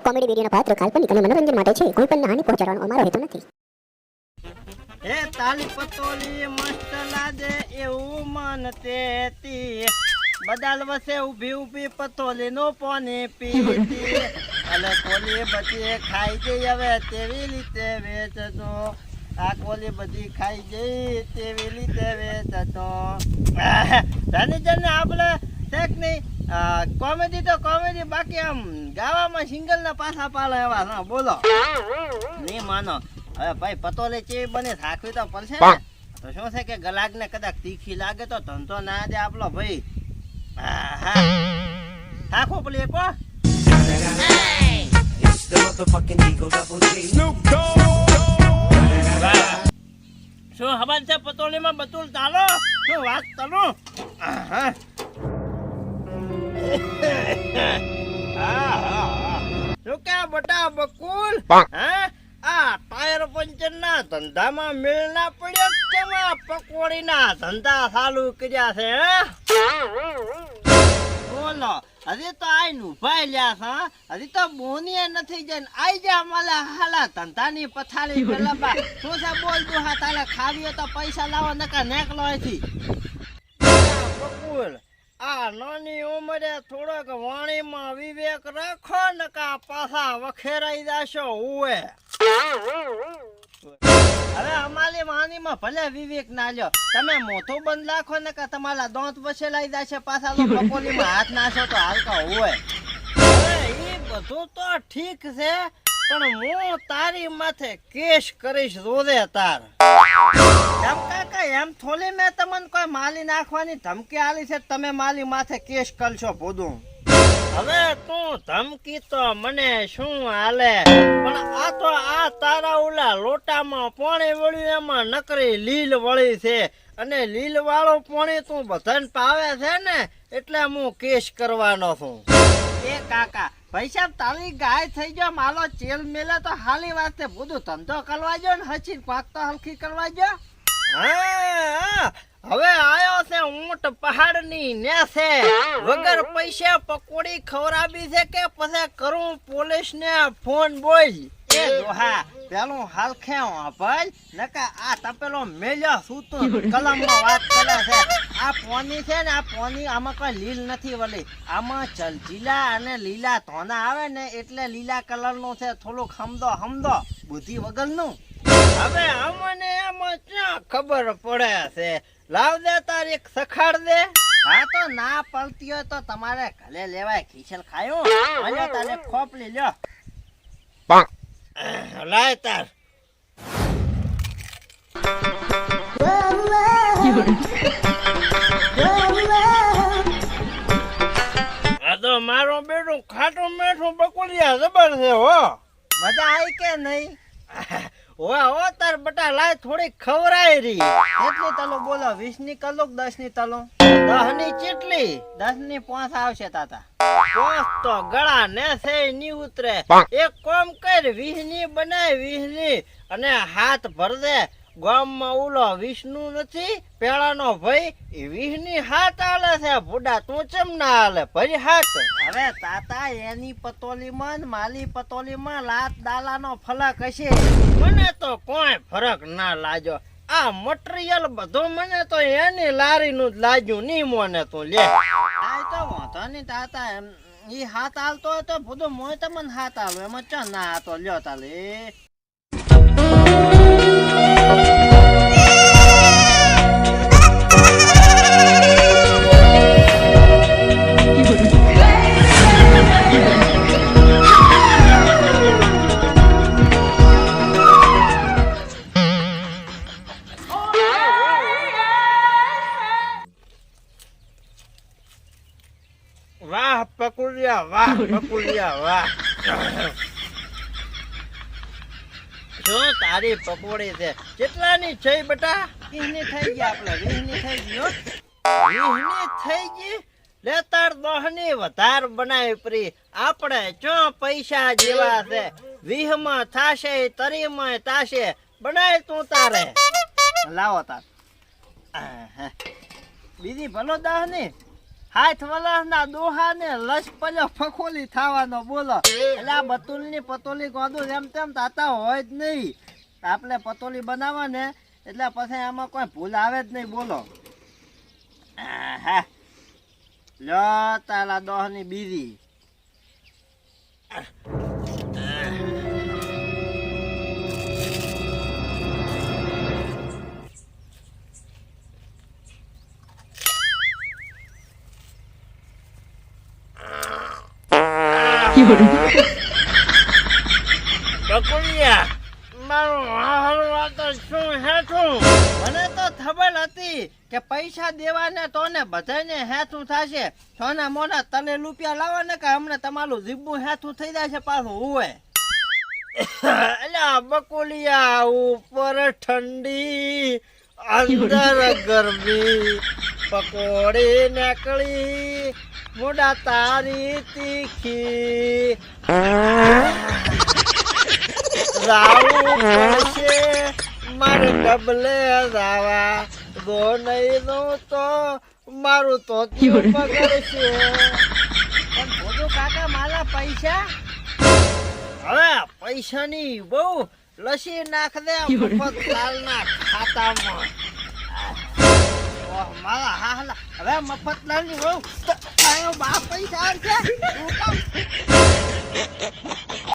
Comedy વિડીયોના પાત્ર કાલ્પનિક અને મનોરંજન માટે છે. કોઈ પણ હાનિ પહોંચાડવાનો અમારો હેતુ નથી. હે તાલી પતોલી મસ્ત લાગે એવું મન તેતી બદાલ વસે ઊભી ઊભી પતોલી નો પાણી પીતી અલે કોલી બધી ખાઈ ગઈ હવે તેવી રીતે વેચતો આ કોલી બધી ખાઈ ગઈ તેવી રીતે વેચતો જાને જાને આપણે શેક નહીં કોમેડી તો કોમેડી બાકી આમ ગાવામાં સિંગલ ના પાછા પાલે એવા ના બોલો નહીં માનો હવે ભાઈ પતોલી ચેવી બને થાકવી તો પડશે ને તો શું છે કે ગલાગ ને કદાચ તીખી લાગે તો ધંધો ના દે આપલો ભાઈ થાકો પેલી એક શું ખબર છે પતોલી માં બતુલ ચાલો શું વાત કરું શું કે બટા બકુલ હા આ ટાયર પંચર ના ધંધામાં મેળ ના પડ્યો તેમાં પકોડી ના ધંધા ચાલુ કર્યા છે બોલો હજી તો આઈ નું ભાઈ લ્યા છે હજી તો બોની નથી જઈને આઈ જા માલા હાલા ધંધાની પથારી પેલા શું છે બોલ તું હા તારે ખાવીએ તો પૈસા લાવો નકા નેકલો હતી બકુલ આ નાની ઉંમરે થોડોક વાણીમાં વિવેક રાખો નકા પાછા વખેરાઈ જાશો ઉવે હવે અમારી વાણીમાં ભલે વિવેક ના લ્યો તમે મોઢું બંધ રાખો ને કે તમારા દાંત વસેલાઈ જશે પાછા તો પકોલીમાં હાથ નાખો તો હાલકા હોય હવે એ બધું તો ઠીક છે પણ હું તારી માથે કેસ કરીશ રોદે તાર એમ કાકા એમ થોડી મેં તમને કોઈ માલી નાખવાની ધમકી આલી છે તમે માલી માથે કેસ કરશો ભૂદું હવે તું ધમકી તો મને શું હાલે પણ આ તો આ તારા ઓલા લોટામાં પાણી વળ્યું એમાં નકરી લીલ વળી છે અને લીલ વાળો પાણી તું બધાને પાવે છે ને એટલે હું કેસ કરવાનો છું એ કાકા ભાઈ સાહેબ તારી ગાય થઈ ગયો માલો ચેલ મેલે તો હાલી વાસ્તે બધું ધંધો કરવા જો ને હચી પાક તો હલકી કરવા જો હા હવે આયો છે ઊંટ પહાડની નેસે વગર પૈસા પકોડી ખવરાવી છે કે પછી કરું પોલીસ ને ફોન બોલ એ દોહા પેલું હાલ ખેવ ભાઈ નકા આ તપેલો મેલ્યો સૂતો કલમમાં વાત કરે છે આ પોની છે ને આ પોની આમાં કોઈ લીલ નથી વળી આમાં જલજીલા અને લીલા ધોના આવે ને એટલે લીલા કલર નું છે થોડુંક હમદો બુદ્ધિ વગરનું હવે અમને એમાં ક્યાં ખબર પડે છે લાવ દે તારી એક સખાડ દે હા તો ના પડતી હોય તો તમારે ઘરે લેવાય ખીચલ ખાયો અને તારે ખોપલી લ્યો લાય તાર આ તો મારો બેટો ખાટું મેઠું બકુલિયા જબર છે હો મજા આવી કે નહીં ઓ તાર બટા લાય થોડી ખવરાય રી કેટલી તલો બોલો 20 ની કલો 10 ની તલો 10 ની ચેટલી 10 ની 5 આવશે તાતા 5 તો ગળા ને છે ની ઉતરે એક કામ કર 20 ની બનાય 20 ની અને હાથ ભર દે ગામમાં ઓલો વિષ્ણુ નથી પેલાનો ભાઈ એ 20 ની હાથ આલે છે બુડા તું ચમ ના આલે ભરી હાથ હવે તાતા એની પતોલીમાં માલી પતોલીમાં લાત દાલાનો ફલક હશે મને તો કોઈ ફરક ના લાગ્યો આ મટીરિયલ બધું મને તો એની લારીનું જ લાગ્યું ની મોને તું લે આ તો વાંધો નહીં તાતા ઈ હાથ આલતો હોય તો બધું મોય તમને હાથ આલો એમાં ચા ના આતો લ્યો તાલે વાહ પકુડિયા વાહ શું તારી પકોડી છે કેટલાની છે બેટા 20 ની થઈ ગઈ આપણે 20 ની થઈ ગઈ 20 ની થઈ ગઈ લે તાર 10 ની વધાર બનાવી પરી આપણે ચો પૈસા જેવા છે 20 માં થાશે 30 માં થાશે બનાય તું તારે લાવો તાર બીજી ભલો 10 ની હાથ વલસના દોહાને લસ પડ્યો ફખોલી થવાનો બોલો. એટલે આ બતુલની પતોલી ગોદું એમ તેમ તાતા હોય જ નહીં. આપણે પતોલી બનાવવા ને એટલે પછી આમાં કોઈ ભૂલ આવે જ નહીં બોલો. હા લો તારા દોહની બીજી. બકુલિયા મારું હારું તો શું હેઠું? મને તો ખબર હતી કે પૈસા દેવાને તો ને બધાને હેઠું થશે. સોના મોના તને રૂપિયા લાવો ને કે હમણાં તમારું જીબું હેઠું થઈ જાય છે પાછું હોય. અલ્યા બકુલિયા ઉપર ઠંડી અંદર ગરમી પકોડી નીકળી મોડા તારી તીખી રાવું પડશે મારે ડબલે જાવા દો નહીં દઉં તો મારું તો બગડશે. પણ ભોજુ કાકા મારા પૈસા હવે પૈસાની બહુ લસી નાખ દે મફત લાલના ખાતામાં. મારા હાલા હવે મફત લાલની બહુ બાપ પૈસા આવશે.